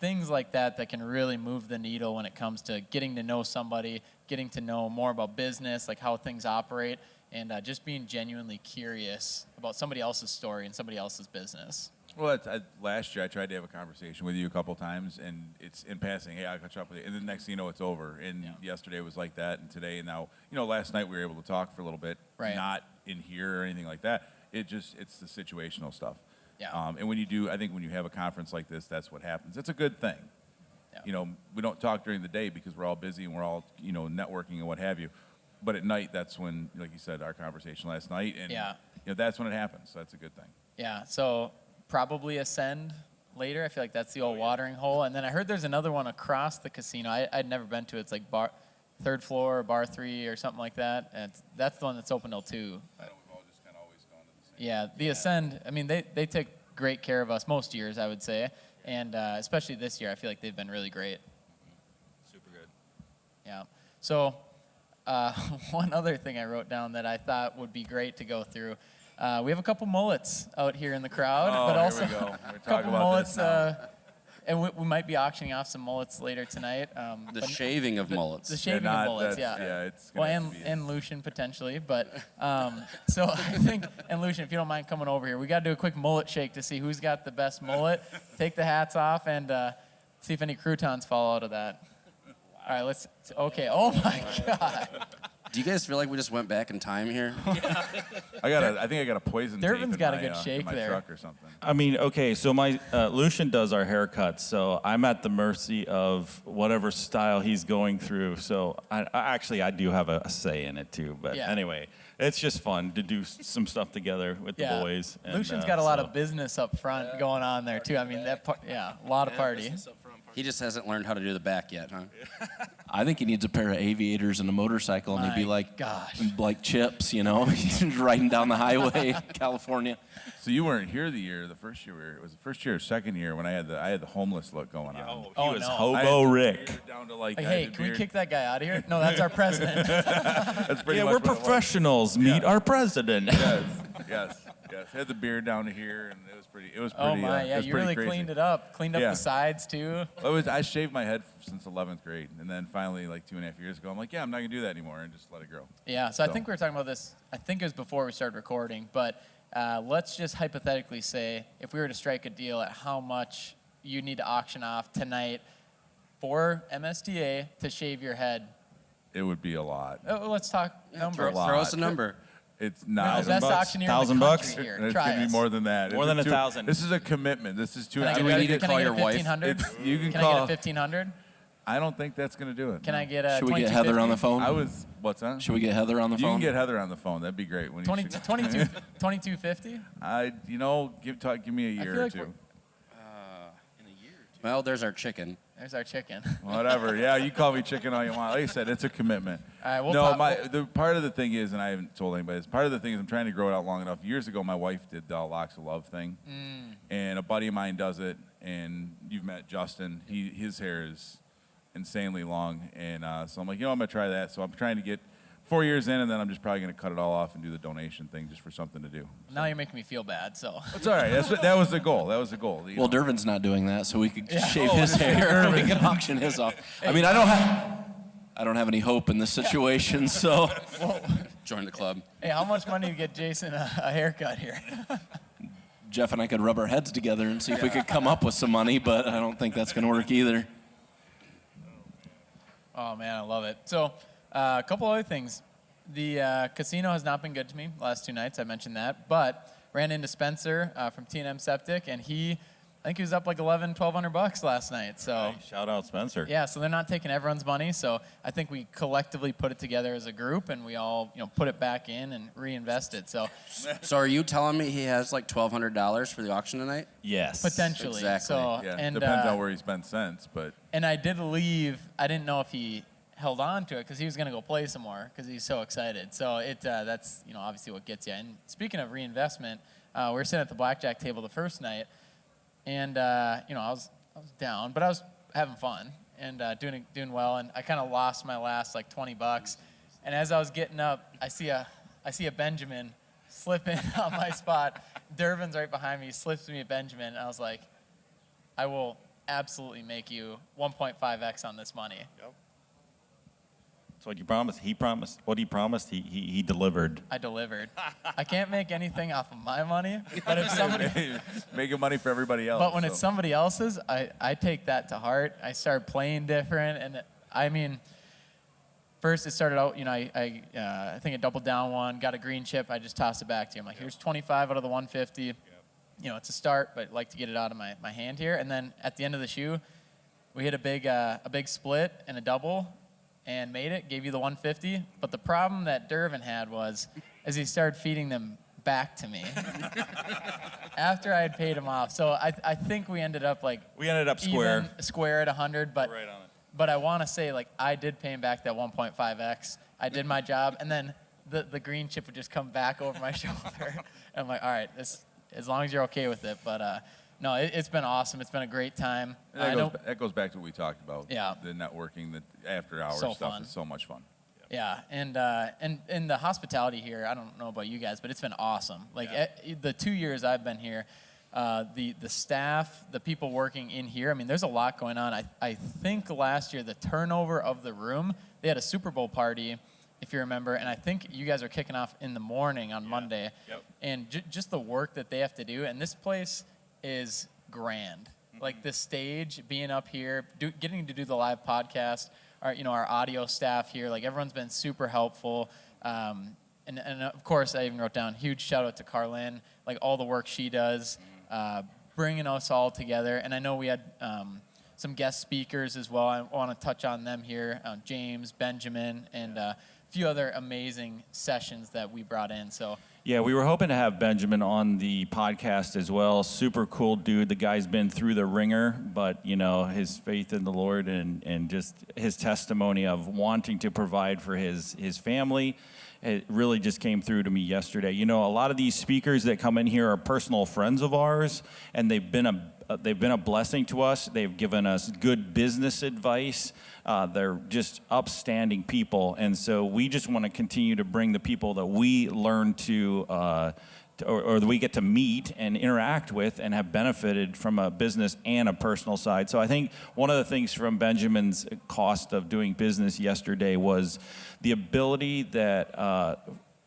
things like that can really move the needle when it comes to getting to know somebody, getting to know more about business, how things operate, and just being genuinely curious about somebody else's story and somebody else's business. Well, last year I tried to have a conversation with you a couple times, and it's in passing, hey, I'll catch up with you. And the next thing you know, it's over. And yesterday was like that, and today, and now, last night we were able to talk for a little bit, not in here or anything like that. It's the situational stuff. Yeah. And when you have a conference like this, that's what happens. It's a good thing. Yeah. We don't talk during the day because we're all busy and we're all, networking and what have you. But at night, that's when, like you said, our conversation last night, and that's when it happens. So that's a good thing. Yeah. So probably Ascend later. I feel like that's the old watering hole. And then I heard there's another one across the casino. I'd never been to it. It's bar, third floor, bar 3 or something like that. And that's the one that's open till 2. I know we've all just kind of always gone to the same. Yeah, the Ascend, I mean, they take great care of us most years, I would say. And especially this year, I feel like they've been really great. Super good. Yeah. So one other thing I wrote down that I thought would be great to go through. We have a couple mullets out here in the crowd, but also here we go. We're a couple talking about mullets. this now. And we might be auctioning off some mullets later tonight. The shaving of mullets. The shaving of mullets, yeah. Yeah, it's Well, gonna have to be and Lucian potentially, but so I think, and Lucian, if you don't mind coming over here, we got to do a quick mullet shake to see who's got the best mullet. Take the hats off and see if any croutons fall out of that. All right, okay. Oh my God. Do you guys feel like we just went back in time here? I think I got a poison tape Dervin's in got a my, good shake in my there. truck or something. I mean, okay, so my Lucian does our haircuts, so I'm at the mercy of whatever style he's going through. So I do have a say in it too. But Yeah. anyway, it's just fun to do some stuff together with the boys. And, Lucian's got a lot so- of business up front going on there too. I mean, a lot of party. He just hasn't learned how to do the back yet, huh? I think he needs a pair of aviators and a motorcycle, and he'd be My like, gosh. like Chips, riding down the highway, California. So you weren't here the first year. It was the first year or second year when I had the homeless look going on. He Oh, was no. Hobo Rick. Down to Like, hey, can we kick that guy out of here? No, that's our president. That's pretty Yeah, much we're what it was. professionals. Meet our president. Yes. Had the beard down to here, and it was pretty. Oh my, it yeah, was you pretty really crazy. cleaned it up. Cleaned up Yeah. the sides too. I shaved my head since 11th grade, and then finally, like 2.5 years ago, I'm like, yeah, I'm not gonna do that anymore, and just let it grow. Yeah, so I So- think we were talking about this, I think it was before we started recording, but let's just hypothetically say if we were to strike a deal at how much you need to auction off tonight for MSTA to shave your head. It would be a lot. Oh, let's talk numbers. Throw us a number. It's We're not. the best $1,000? auctioneer in the $1,000? country here. It's Try gonna be us. more than that. More than It's 1,000. This is a commitment. This is too. Can I I get, gotta need to get- call your wife? 1,500? You can Can call. I get a 1,500? I don't think that's gonna do it. Can no. I get a Should we get Heather on the 2250? phone? What's that? Should we get Heather on the You phone? can get Heather on the phone. That'd be great. When 2250? give me a I year feel or like two. Well, there's our chicken. There's our chicken. Whatever. Yeah, you call me chicken all you want. Like I said, it's a commitment. All right, we'll the part of the thing is, and I haven't told anybody this, part of the thing is I'm trying to grow it out long enough. Years ago, my wife did the Locks of Love thing, and a buddy of mine does it, and you've met Justin. His hair is insanely long, and so I'm like, I'm going to try that. So I'm trying to get 4 years in, and then I'm just probably going to cut it all off and do the donation thing just for something to do. Now you're making me feel bad, so. It's all right. That was the goal. That was the goal. Well, Dervin's not doing that, so we could shave his hair. We can auction his off. I mean, I don't have any hope in this situation, so. Join the club. Hey, how much money do you get Jason a haircut here? Jeff and I could rub our heads together and see if we could come up with some money, but I don't think that's going to work either. Oh, man, I love it. So, a couple other things. The casino has not been good to me the last 2 nights. I mentioned that. But ran into Spencer from T&M Septic, and I think he was up like $1,200 last night. So Hey, shout out Spencer. yeah, so they're not taking everyone's money. So I think we collectively put it together as a group, and we all put it back in and reinvest it. So So are you telling me he has like $1,200 for the auction tonight? Yes. potentially. Exactly. So Yeah, and depends on where he spent cents, but and I did leave. I didn't know if he held on to it because he was going to go play some more because he's so excited. So that's obviously what gets you. And speaking of reinvestment, we were sitting at the blackjack table the first night, and I was down, but I was having fun and doing well. And I kind of lost my last like $20. And as I was getting up, I see a Benjamin slipping on my spot. Dervin's right behind me. He slips me a Benjamin. And I was like, I will absolutely make you 1.5x on this money. Yep. That's what you promised. He promised. What he promised, he delivered. I delivered. I can't make anything off of my money, but if somebody, making money for everybody else. but when it's somebody else's, I take that to heart. I start playing different, and I mean, first it started out, I think I doubled down one, got a green chip. I just tossed it back to you. I'm like, here's 25 out of the 150. It's a start, but I'd like to get it out of my hand here. And then at the end of the shoe, we hit a big split and a double, and made it, gave you the 150. But the problem that Dervin had was, as he started feeding them back to me after I had paid him off. So I think we ended up square. Square at 100, but Right on it. But I want to say I did pay him back that 1.5x. I did my job, and then the green chip would just come back over my shoulder. And I'm like, all right, as long as you're okay with it, but. No, it's been awesome. It's been a great time. That goes back to what we talked about. Yeah. The networking, the after hours So stuff fun. is so much fun. Yeah, and the hospitality here, I don't know about you guys, but it's been awesome. The 2 years I've been here, the staff, the people working in here, I mean, there's a lot going on. I think last year, the turnover of the room, they had a Super Bowl party, if you remember, and I think you guys are kicking off in the morning on Monday. Yep. And just the work that they have to do, and this place is grand. Like the stage, being up here, getting to do the live podcast, our audio staff here, like everyone's been super helpful. And of course, I even wrote down huge shout out to Carlin, like all the work she does, bringing us all together. And I know we had some guest speakers as well. I want to touch on them here, James, Benjamin, and a few other amazing sessions that we brought in. So. Yeah, we were hoping to have Benjamin on the podcast as well. Super cool dude. The guy's been through the ringer, but, his faith in the Lord and just his testimony of wanting to provide for his family, it really just came through to me yesterday. A lot of these speakers that come in here are personal friends of ours, and they've been a blessing to us. They've given us good business advice. They're just upstanding people. And so we just want to continue to bring the people that we learn or that we get to meet and interact with and have benefited from a business and a personal side. So I think one of the things from Benjamin's cost of doing business yesterday was the ability that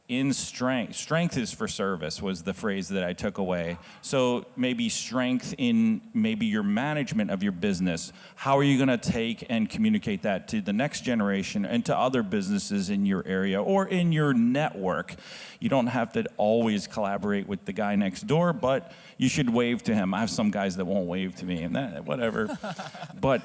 in strength is for service was the phrase that I took away. So maybe strength in maybe your management of your business. How are you going to take and communicate that to the next generation and to other businesses in your area or in your network? You don't have to always collaborate with the guy next door, but you should wave to him. I have some guys that won't wave to me and that, whatever. But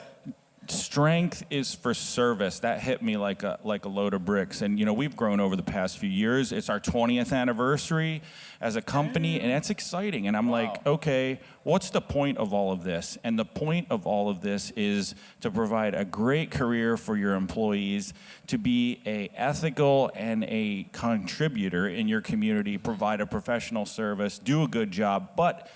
Strength is for service. That hit me like a load of bricks. And we've grown over the past few years. It's our 20th anniversary as a company, and it's exciting. And I'm like, okay, what's the point of all of this? And the point of all of this is to provide a great career for your employees, to be a ethical and a contributor in your community, provide a professional service, do a good job, but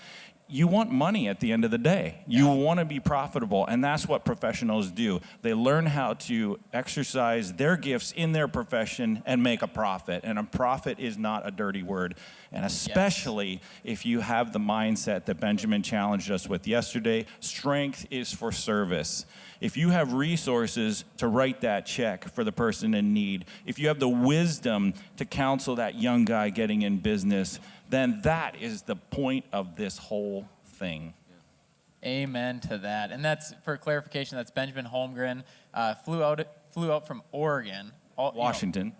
you want money at the end of the day. You want to be profitable, and that's what professionals do. They learn how to exercise their gifts in their profession and make a profit, and a profit is not a dirty word. And especially if you have the mindset that Benjamin challenged us with yesterday, strength is for service. If you have resources to write that check for the person in need, if you have the wisdom to counsel that young guy getting in business, then that is the point of this whole thing. Amen to that. And that's, for clarification, that's Benjamin Holmgren. Flew out from Oregon. Washington.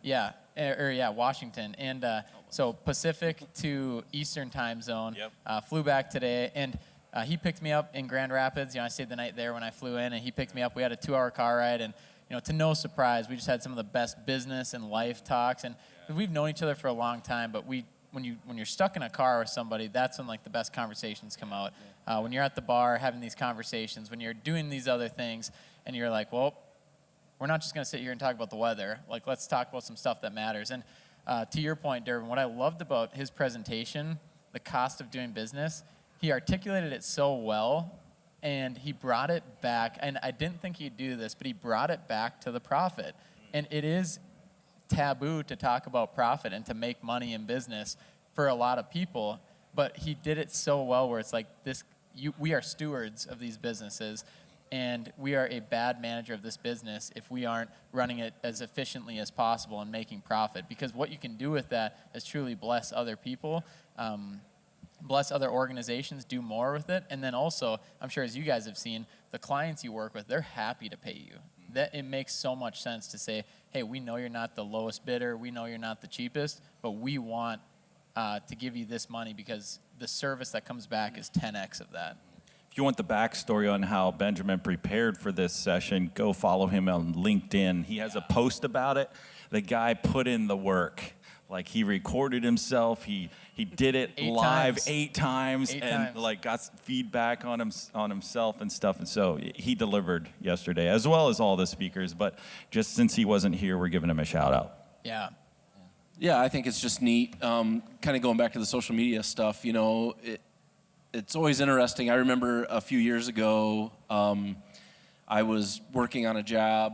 Washington. And so Pacific to Eastern time zone. Yep. Flew back today, and he picked me up in Grand Rapids. I stayed the night there when I flew in, and he picked me up. We had a 2-hour car ride, and to no surprise, we just had some of the best business and life talks. And we've known each other for a long time, but when you're stuck in a car with somebody, that's when the best conversations come out. When you're at the bar having these conversations, when you're doing these other things, and you're like, well, we're not just going to sit here and talk about the weather. Let's talk about some stuff that matters. And to your point, Dervin, what I loved about his presentation, the cost of doing business, he articulated it so well, and he brought it back. And I didn't think he'd do this, but he brought it back to the profit. And it is taboo to talk about profit and to make money in business for a lot of people, but he did it so well where it's like this: we are stewards of these businesses, and we are a bad manager of this business if we aren't running it as efficiently as possible and making profit. Because what you can do with that is truly bless other people, bless other organizations, do more with it. And then also, I'm sure as you guys have seen, the clients you work with, they're happy to pay you. That it makes so much sense to say, hey, we know you're not the lowest bidder, we know you're not the cheapest, but we want to give you this money because the service that comes back is 10x of that. If you want the backstory on how Benjamin prepared for this session, go follow him on LinkedIn. He has a post about it. The guy put in the work. He recorded himself. He did it live 8 times and got feedback on himself and stuff. And so he delivered yesterday, as well as all the speakers. But just since he wasn't here, we're giving him a shout out. Yeah. Yeah, I think it's just neat. Kind of going back to the social media stuff, it's always interesting. I remember a few years ago, I was working on a job,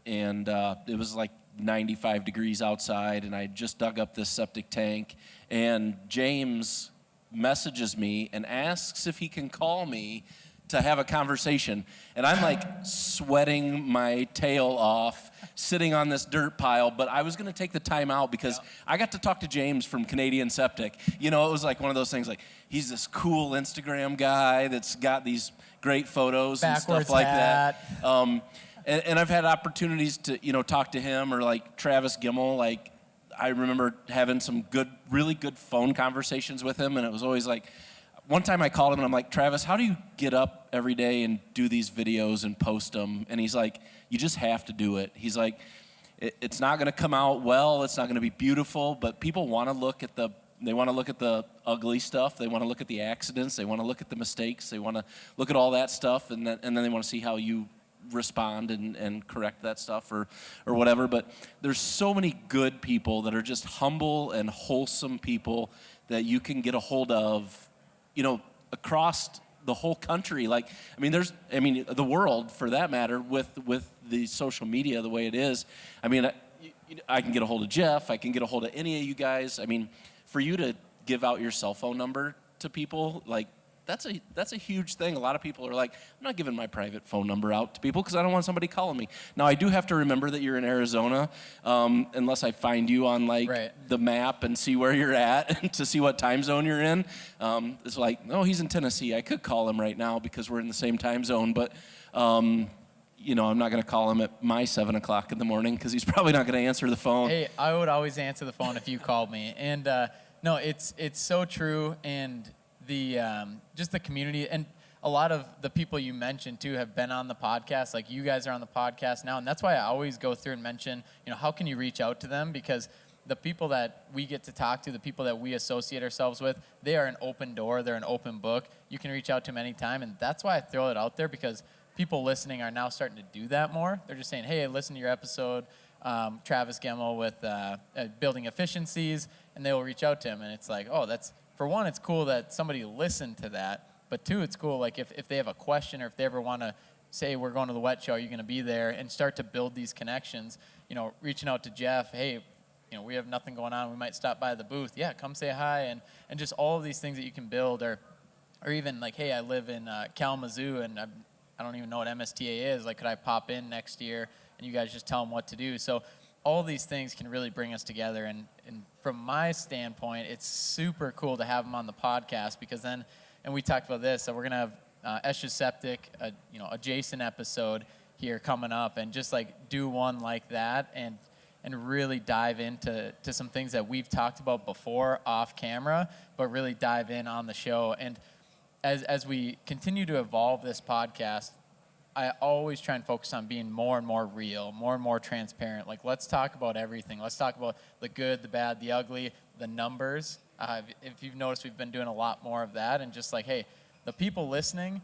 and it was 95 degrees outside, and I just dug up this septic tank, and James messages me and asks if he can call me to have a conversation. And I'm sweating my tail off, sitting on this dirt pile, but I was gonna take the time out because I got to talk to James from Canadian Septic. It was one of those things, he's this cool Instagram guy that's got these great photos and stuff like that. And I've had opportunities to, talk to him or Travis Gimmel. I remember having some really good phone conversations with him, and it was always one time I called him and I'm like, Travis, how do you get up every day and do these videos and post them? And he's like, you just have to do it. He's like, it's not going to come out well, it's not going to be beautiful, but people want to look at the ugly stuff. They want to look at the accidents. They want to look at the mistakes. They want to look at all that stuff, and then they want to see how you respond and correct that stuff or whatever. But there's so many good people that are just humble and wholesome people that you can get a hold of, across the whole country. The world for that matter, with the social media the way it is. I can get a hold of Jeff. I can get a hold of any of you guys. For you to give out your cell phone number to people, that's a huge thing. A lot of people are like, I'm not giving my private phone number out to people because I don't want somebody calling me. Now, I do have to remember that you're in Arizona, unless I find you on the map and see where you're at to see what time zone you're in. It's no, he's in Tennessee. I could call him right now because we're in the same time zone, but I'm not going to call him at my 7 o'clock in the morning because he's probably not going to answer the phone. Hey, I would always answer the phone if you called me. And no, it's so true. And the just the community, and a lot of the people you mentioned too have been on the podcast. Like you guys are on the podcast now, and that's why I always go through and mention, how can you reach out to them? Because the people that we get to talk to, the people that we associate ourselves with, they are an open door. They're an open book. You can reach out to them anytime, and that's why I throw it out there, because people listening are now starting to do that more. They're just saying, hey, listen to your episode, Travis Gemmel with building efficiencies, and they will reach out to him. And it's like, oh, that's, for one, it's cool that somebody listened to that. But two, it's cool, like if they have a question or if they ever want to say, we're going to the wet show, are you going to be there? And start to build these connections, reaching out to Jeff, hey, we have nothing going on. We might stop by the booth. Yeah, come say hi. And just all of these things that you can build, or even like, hey, I live in Kalamazoo and I don't even know what MSTA is. Like, could I pop in next year? And you guys just tell them what to do. So all these things can really bring us together. And from my standpoint, it's super cool to have them on the podcast, because then, and we talked about this, so we're going to have Esch's Septic, adjacent episode here coming up, and just like do one like that and really dive into some things that we've talked about before off camera, but really dive in on the show. And as we continue to evolve this podcast, I always try and focus on being more and more real, more and more transparent. Like, let's talk about everything. Let's talk about the good, the bad, the ugly, the numbers. If you've noticed, we've been doing a lot more of that, and just like, hey, the people listening,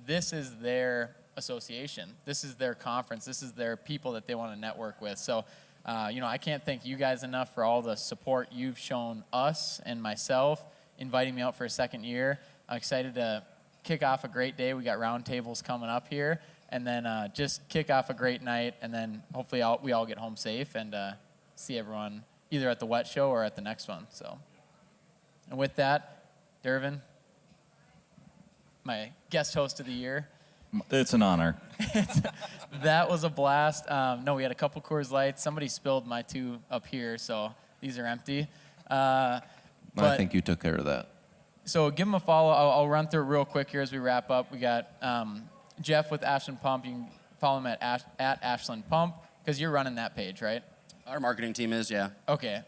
this is their association. This is their conference. This is their people that they want to network with. So, I can't thank you guys enough for all the support you've shown us and myself, inviting me out for a second year. I'm excited to kick off a great day. We got roundtables coming up here, and then just kick off a great night, and then hopefully we all get home safe and see everyone either at the wet show or at the next one. So, and with that, Dervin, my guest host of the year. It's an honor. That was a blast. No, we had a couple Coors Lights. Somebody spilled my two up here, so these are empty. I think you took care of that. So give them a follow. I'll run through it real quick here as we wrap up. We got Jeff with Ashland Pump. You can follow him at Ashland Pump, because you're running that page, right? Our marketing team is, yeah. Okay.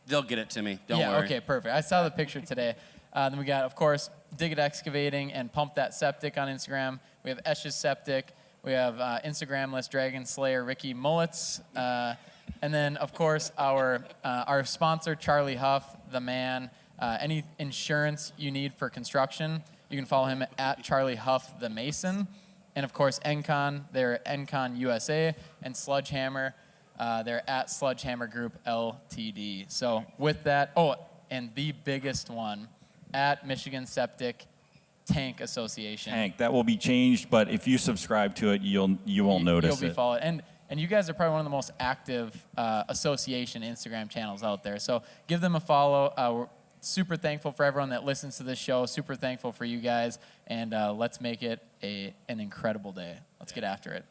They'll get it to me. Don't yeah, worry. Okay, perfect. I saw the picture today. Then we got, of course, Dig-It Excavating and Pump That Septic on Instagram. We have Esch's Septic. We have Instagramless Dragon Slayer Ricky Mullets. And then, of course, our sponsor, Charlie Huff, the man. Any insurance you need for construction, you can follow him at Charlie Huff the Mason. And, of course, Encon, they're Encon USA. And Sludgehammer, they're at Sludgehammer Group LTD. So with that, and the biggest one, at Michigan Septic Tank Association. Tank, that will be changed, but if you subscribe to it, you won't notice You'll be followed. And you guys are probably one of the most active association Instagram channels out there. So give them a follow. We're super thankful for everyone that listens to this show. Super thankful for you guys. And let's make it an incredible day. Let's get after it.